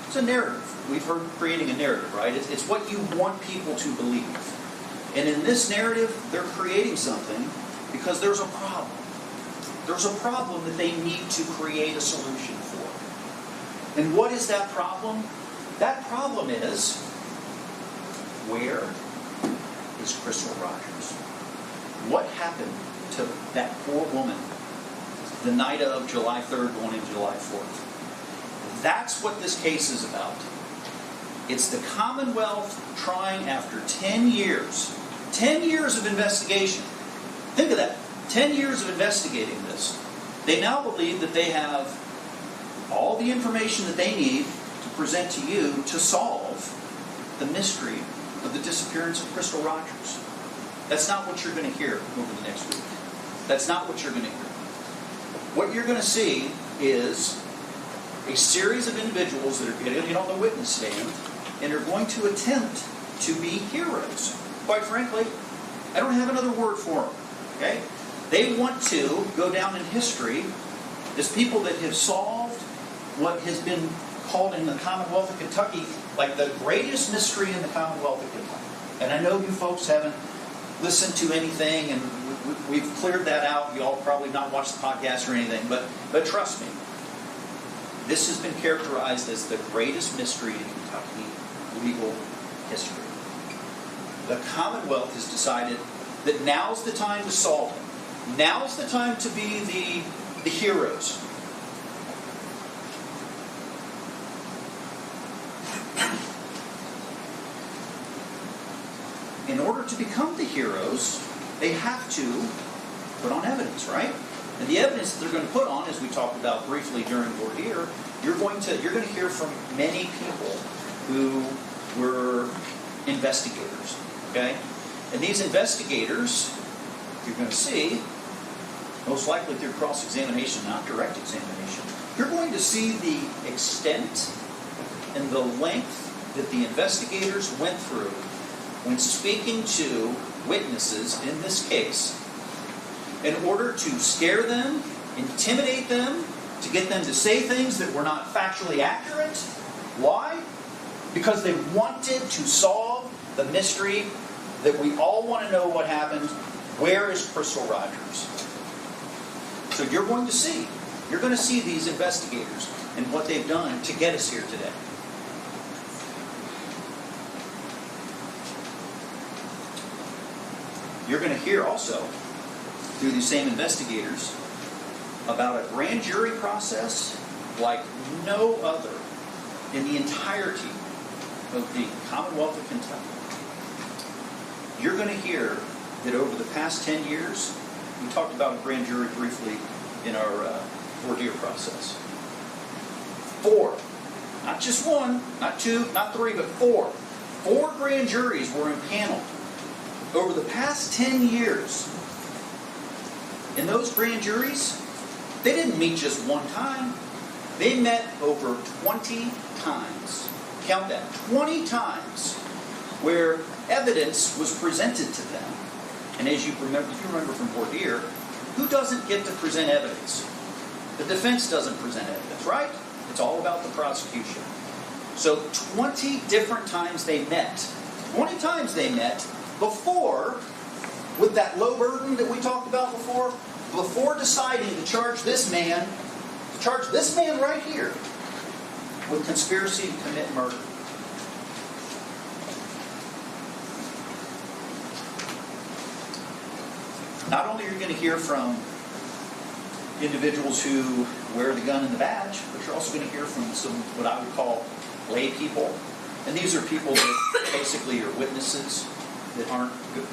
It's a narrative. We've heard creating a narrative, right? It's what you want people to believe. And in this narrative, they're creating something because there's a problem. There's a problem that they need to create a solution for. And what is that problem? That problem is, where is Crystal Rogers? What happened to that poor woman the night of July 3rd going into July 4th? That's what this case is about. It's the Commonwealth trying after 10 years of investigation. Think of that. 10 years of investigating this. They now believe that they have all the information that they need to present to you to solve the mystery of the disappearance of Crystal Rogers. That's not what you're going to hear over the next week. That's not what you're going to hear. What you're going to see is a series of individuals that are going to get on the witness stand and are going to attempt to be heroes. Quite frankly, I don't have another word for them. Okay? They want to go down in history as people that have solved what has been called in the Commonwealth of Kentucky like the greatest mystery in the Commonwealth of Kentucky. And I know you folks haven't listened to anything, and we've cleared that out. You all probably not watched the podcast or anything, but trust me, this has been characterized as the greatest mystery in Kentucky legal history. The Commonwealth has decided that now's the time to solve it. Now's the time to be the heroes. In order to become the heroes, they have to put on evidence, right? And the evidence that they're going to put on, as we talked about briefly during voir dire, you're going to hear from many people who were investigators, okay? And these investigators, you're going to see, most likely through cross-examination, not direct examination, you're going to see the extent and the length that the investigators went through when speaking to witnesses in this case in order to scare them, intimidate them, to get them to say things that were not factually accurate. Why? Because they wanted to solve the mystery that we all want to know what happened. Where is Crystal Rogers? So you're going to see these investigators and what they've done to get us here today. You're going to hear also, through these same investigators, about a grand jury process like no other in the entirety of the Commonwealth of Kentucky. You're going to hear that over the past 10 years, we talked about a grand jury briefly in our voir dire process. 4, not just 1, not 2, not 3, but 4. 4 grand juries were impaneled over the past 10 years. And those grand juries, they didn't meet just one time. They met over 20 times. Count that, 20 times, where evidence was presented to them. And as you remember, if you remember from voir dire, who doesn't get to present evidence? The defense doesn't present evidence, right? It's all about the prosecution. So 20 different times they met. 20 times they met before, with that low burden that we talked about before deciding to charge this man right here with conspiracy to commit murder. Not only are you going to hear from individuals who wear the gun and the badge, but you're also going to hear from some what I would call lay people. And these are people that basically are witnesses that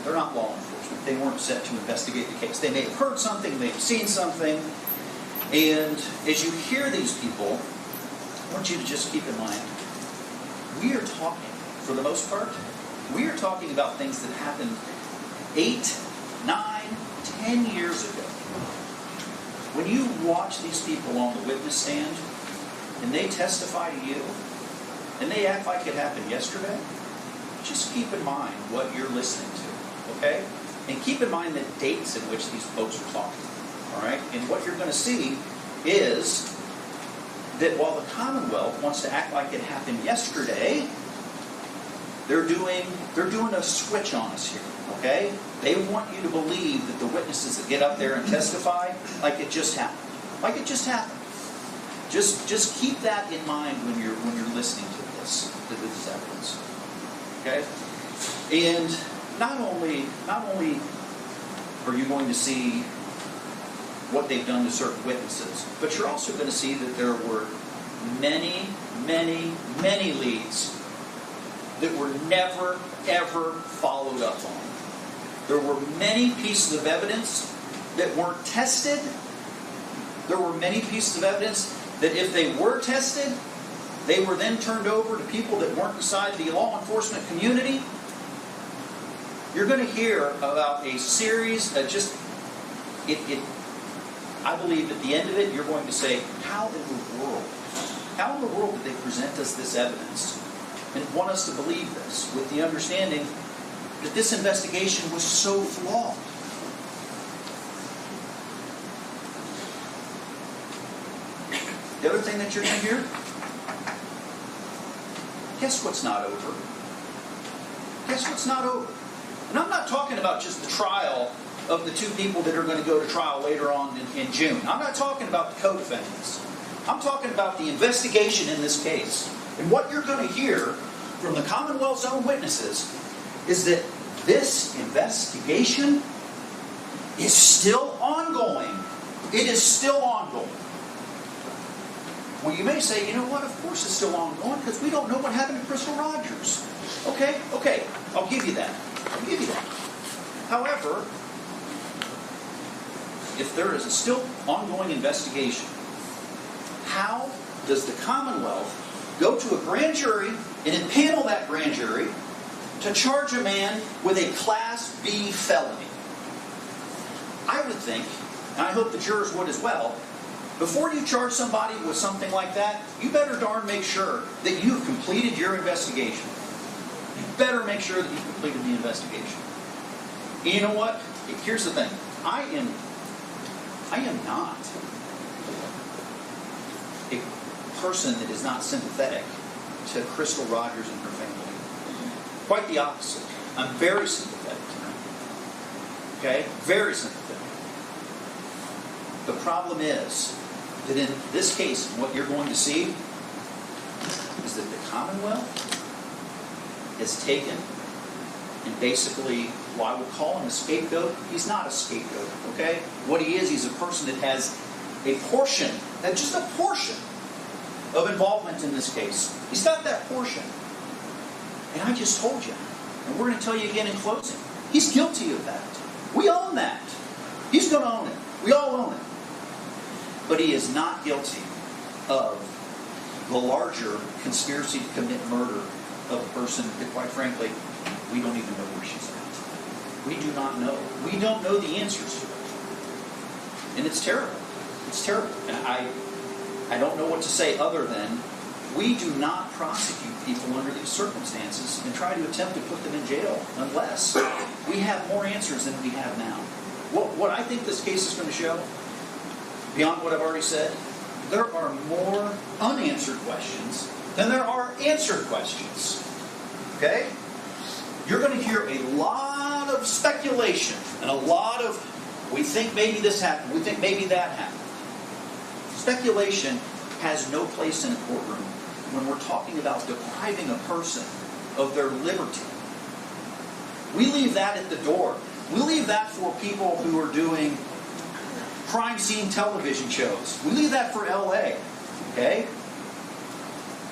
they're not law enforcement. They weren't set to investigate the case. They may have heard something, they may have seen something. And as you hear these people, I want you to just keep in mind, we are talking, for the most part, we are talking about things that happened 8, 9, 10 years ago. When you watch these people on the witness stand and they testify to you and they act like it happened yesterday, just keep in mind what you're listening to, okay? And keep in mind the dates in which these folks are talking, all right? And what you're going to see is that while the Commonwealth wants to act like it happened yesterday, they're doing a switch on us here. Okay? They want you to believe that the witnesses that get up there and testify like it just happened. Like it just happened. Just keep that in mind when you're listening to this evidence. Okay? And not only are you going to see what they've done to certain witnesses, but you're also going to see that there were many, many, many leads that were never, ever followed up on. There were many pieces of evidence that weren't tested. There were many pieces of evidence that if they were tested, they were then turned over to people that weren't inside the law enforcement community. You're going to hear about a series of I believe at the end of it, you're going to say, how in the world did they present us this evidence and want us to believe this with the understanding that this investigation was so flawed? The other thing that you're going to hear, guess what's not over? Guess what's not over? And I'm not talking about just the trial of the two people that are going to go to trial later on in June. I'm not talking about the co-defendants. I'm talking about the investigation in this case. And what you're going to hear from the Commonwealth's own witnesses is that this investigation is still ongoing. It is still ongoing. Well, you may say, you know what, of course it's still ongoing because we don't know what happened to Crystal Rogers. Okay, I'll give you that. However, if there is a still ongoing investigation, how does the Commonwealth go to a grand jury and impanel that grand jury to charge a man with a Class B felony? I would think, and I hope the jurors would as well, before you charge somebody with something like that, you better darn make sure that you've completed your investigation. You better make sure that you've completed the investigation. And you know what? Here's the thing. I am not a person that is not sympathetic to Crystal Rogers and her family. Quite the opposite. I'm very sympathetic to them. Okay? Very sympathetic. The problem is that in this case, what you're going to see is that the Commonwealth has taken and basically, well, I would call him a scapegoat. He's not a scapegoat, okay? What he is, he's a person that has a portion, just a portion of involvement in this case. He's got that portion. And I just told you, and we're going to tell you again in closing, he's guilty of that. We own that. He's going to own it. We all own it. But he is not guilty of the larger conspiracy to commit murder of a person that, quite frankly, we don't even know where she's at. We do not know. We don't know the answers to it. And it's terrible. It's terrible. And I don't know what to say other than we do not prosecute people under these circumstances and try to attempt to put them in jail unless we have more answers than we have now. What I think this case is going to show, beyond what I've already said, there are more unanswered questions than there are answered questions. Okay? You're going to hear a lot of speculation and a lot of, we think maybe this happened, we think maybe that happened. Speculation has no place in a courtroom when we're talking about depriving a person of their liberty. We leave that at the door. We leave that for people who are doing crime scene television shows. We leave that for LA. Okay?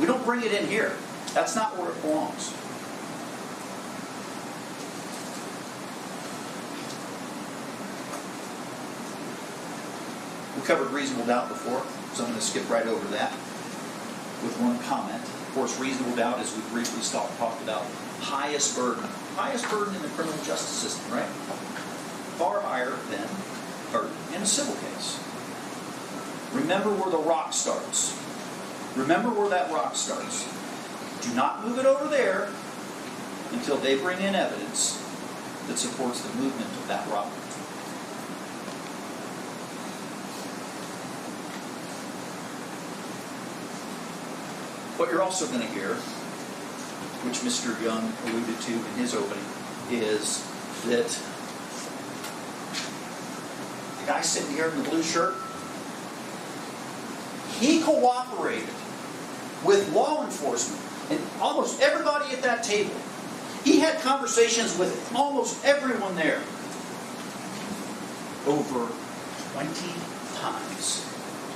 We don't bring it in here. That's not where it belongs. We covered reasonable doubt before, so I'm going to skip right over that with one comment. Of course, reasonable doubt, as we briefly talked about, highest burden. Highest burden in the criminal justice system, right? Far higher than burden in a civil case. Remember where the rock starts. Remember where that rock starts. Do not move it over there until they bring in evidence that supports the movement of that rock. What you're also going to hear, which Mr. Young alluded to in his opening, is that the guy sitting here in the blue shirt, he cooperated with law enforcement and almost everybody at that table. He had conversations with almost everyone there over 20 times.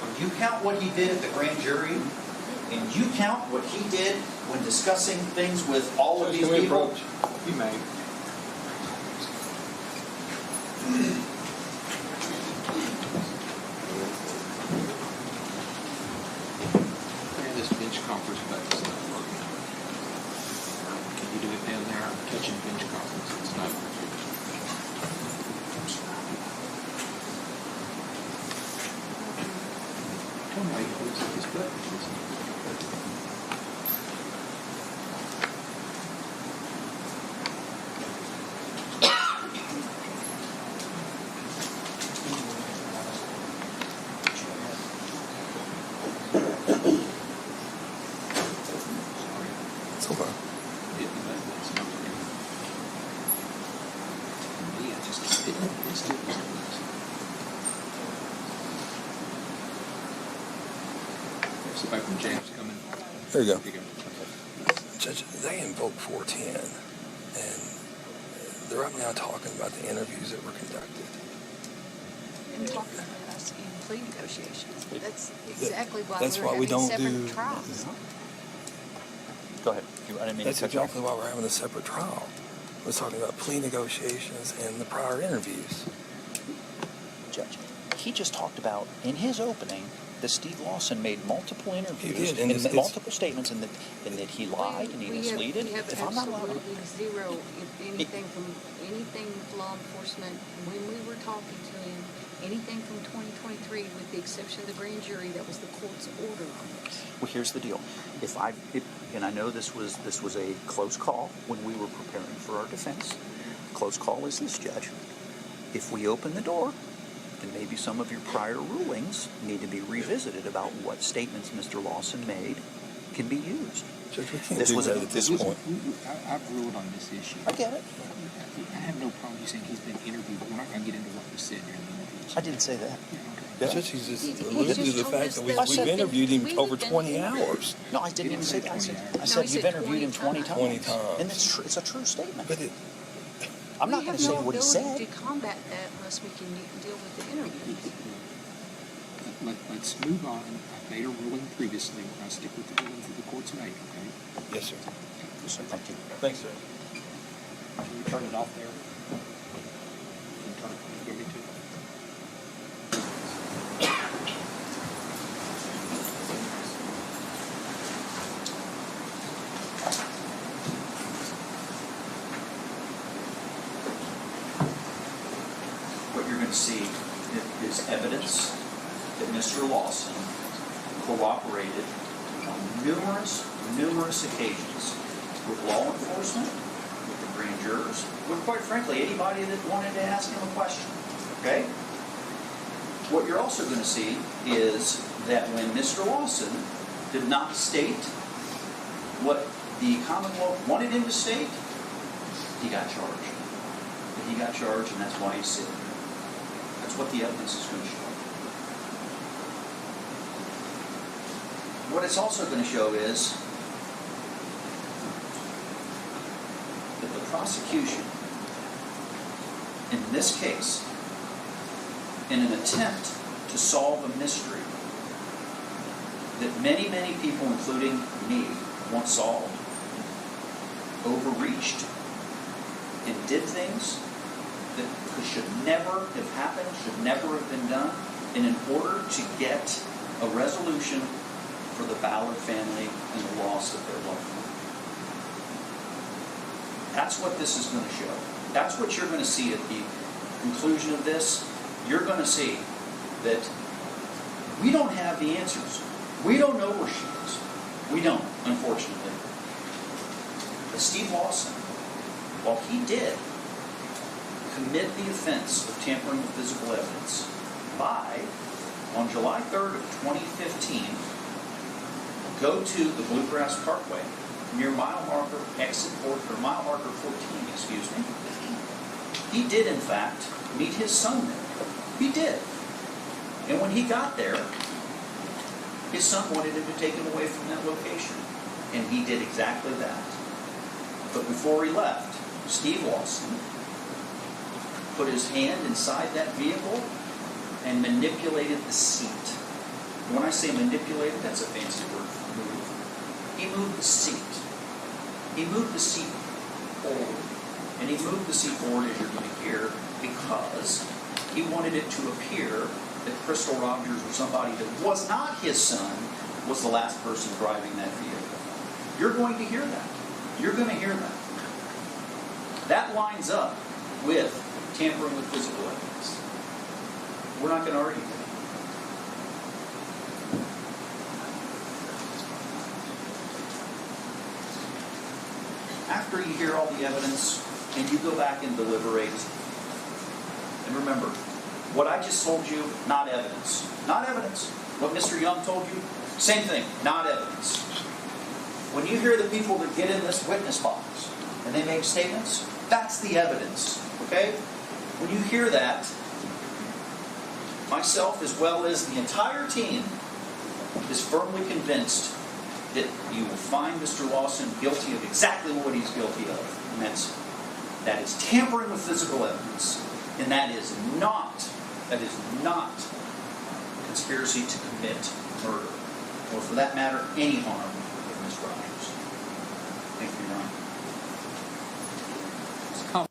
When you count what he did at the grand jury, and you count what he did when discussing things with all of these people. You may. This bench conference back is not working. Can you do it down there? I'm catching bench conference. It's not working. Tell me how you close this button. There you go. Judge, they invoked 410, and they're up now talking about the interviews that were conducted. And talking about us in plea negotiations. That's exactly why That's we're why we having don't separate do. trials. Go ahead. I didn't mean That's to cut you off. exactly why we're having a separate trial. We're talking about plea negotiations and the prior interviews. Judge, he just talked about in his opening that Steve Lawson made multiple interviews did, and and it's- multiple statements, and that he lied and he misled. We have If I'm not allowed, absolutely zero, if anything with law enforcement, when we were talking to him, anything from 2023, with the exception of the grand jury, that was the court's order on this. well, here's the deal. And I know this was a close call when we were preparing for our defense. Close call is this, Judge. If we open the door, then maybe some of your prior rulings need to be revisited about what statements Mr. Lawson made can be used. Judge, we can't This do was that a- at this Listen, point. I've ruled on this issue. I get it. I have no problem you saying he's been interviewed, but we're not going to get into what was said during the interviews. I didn't say that. Yeah, okay. Judge, he's just He's alluded to just the told fact us that that we've interviewed him we've over been 20 interviewed. hours. No, I didn't even say that. I said he you've said interviewed him 20 times. 20 times. And it's a true statement. But it, I'm not going to say what he We said. have no ability to combat that unless we can deal with the interviews. Let's move on. I've made a ruling previously. We're going to stick with the rulings that the court's made, okay? yes, sir. Yes, sir. Thank you. Thanks, sir. Can you turn it off there? Can you turn it, can you hear me too? What you're going to see is evidence that Mr. Lawson cooperated on numerous occasions with law enforcement, with the grand jurors, with, quite frankly, anybody that wanted to ask him a question. Okay? What you're also going to see is that when Mr. Lawson did not state what the Commonwealth wanted him to state, he got charged. He got charged, and that's why he's sitting there. That's what the evidence is going to show. What it's also going to show is that the prosecution, in this case, in an attempt to solve a mystery that many people, including me, want solved, overreached and did things that should never have happened, should never have been done, and in order to get a resolution for the Ballard family and the loss of their loved one. That's what this is going to show. That's what you're going to see at the conclusion of this. You're going to see that we don't have the answers. We don't know where she is. We don't, unfortunately. But Steve Lawson, while he did commit the offense of tampering with physical evidence by, on July 3rd of 2015, go to the Bluegrass Parkway near mile marker exit port, or mile marker 14, excuse me, he did in fact meet his son there. He did. And when he got there, his son wanted him to take him away from that location. And he did exactly that. But before he left, Steve Lawson put his hand inside that vehicle and manipulated the seat. When I say manipulated, that's a fancy word for move. He moved the seat. He moved the seat forward. And he moved the seat forward, as you're going to hear, because he wanted it to appear that Crystal Rogers, or somebody that was not his son, was the last person driving that vehicle. You're going to hear that. You're going to hear that. That lines up with tampering with physical evidence. We're not going to argue that. After you hear all the evidence and you go back and deliberate, and remember, what I just told you, not evidence. Not evidence. What Mr. Young told you, same thing, not evidence. When you hear the people that get in this witness box and they make statements, that's the evidence, okay? When you hear that, myself as well as the entire team is firmly convinced that you will find Mr. Lawson guilty of exactly what he's guilty of. And that is tampering with physical evidence. And that is not conspiracy to commit murder. Or for that matter, any harm of Ms. Rogers. Thank you, Your Honor.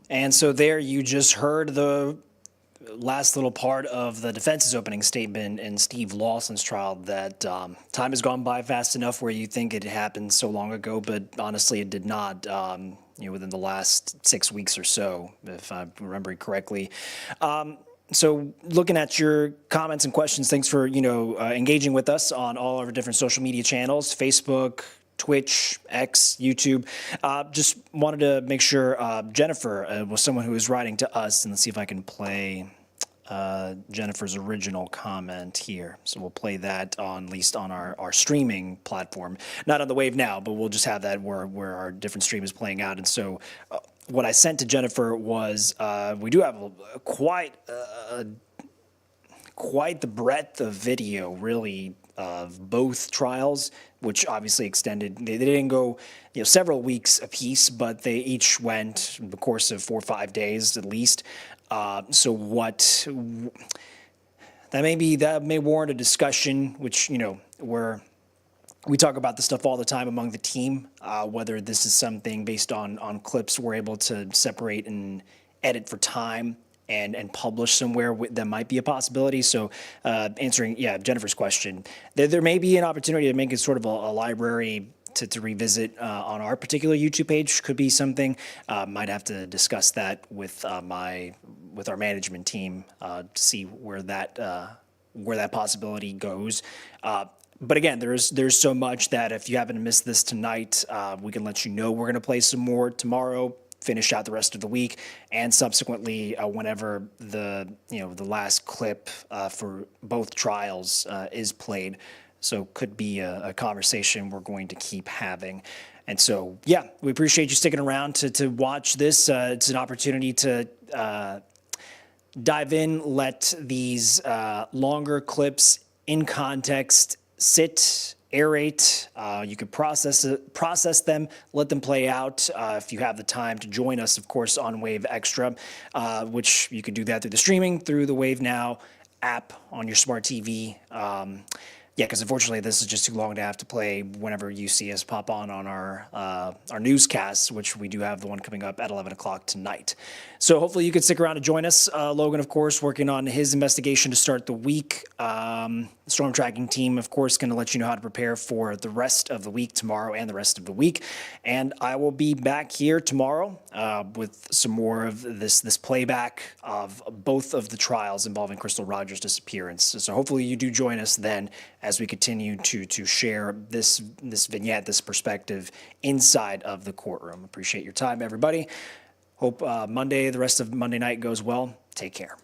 And so there you just heard the last little part of the defense's opening statement in Steve Lawson's trial, that time has gone by fast enough where you think it happened so long ago, but honestly it did not, within the last 6 weeks or so, if I'm remembering correctly. So looking at your comments and questions, thanks for, engaging with us on all our different social media channels, Facebook, Twitch, X, YouTube. Just wanted to make sure Jennifer was someone who was writing to us, and let's see if I can play Jennifer's original comment here. So we'll play that at least on our streaming platform, not on the Wave Now, but we'll just have that where our different stream is playing out. And so what I sent to Jennifer was we do have quite the breadth of video, really, of both trials, which obviously extended. They didn't go, several weeks apiece, but they each went in the course of 4 or 5 days at least. So that may warrant a discussion, which where we talk about this stuff all the time among the team, whether this is something based on clips we're able to separate and edit for time and publish somewhere that might be a possibility. So answering, Jennifer's question, there may be an opportunity to make it sort of a library to revisit on our particular YouTube page. Could be something. Might have to discuss that with our management team to see where that possibility goes. But again, there's so much that if you happen to miss this tonight, we can let you know. We're going to play some more tomorrow, finish out the rest of the week, and subsequently whenever the last clip for both trials is played. So could be a conversation we're going to keep having. And so, we appreciate you sticking around to watch this. It's an opportunity to dive in, let these longer clips in context sit, aerate. You could process them, let them play out. If you have the time to join us, of course, on Wave Extra, which you could do that through the streaming, through the Wave Now app on your smart TV. Because unfortunately this is just too long to have to play whenever you see us pop on our newscasts, which we do have the one coming up at 11 o'clock tonight. So hopefully you could stick around and join us. Logan, of course, working on his investigation to start the week. The storm tracking team, of course, going to let you know how to prepare for the rest of the week tomorrow and the rest of the week. And I will be back here tomorrow with some more of this playback of both of the trials involving Crystal Rogers' disappearance. So hopefully you do join us then as we continue to share this vignette, this perspective inside of the courtroom. Appreciate your time, everybody. Hope the rest of Monday night goes well. Take care.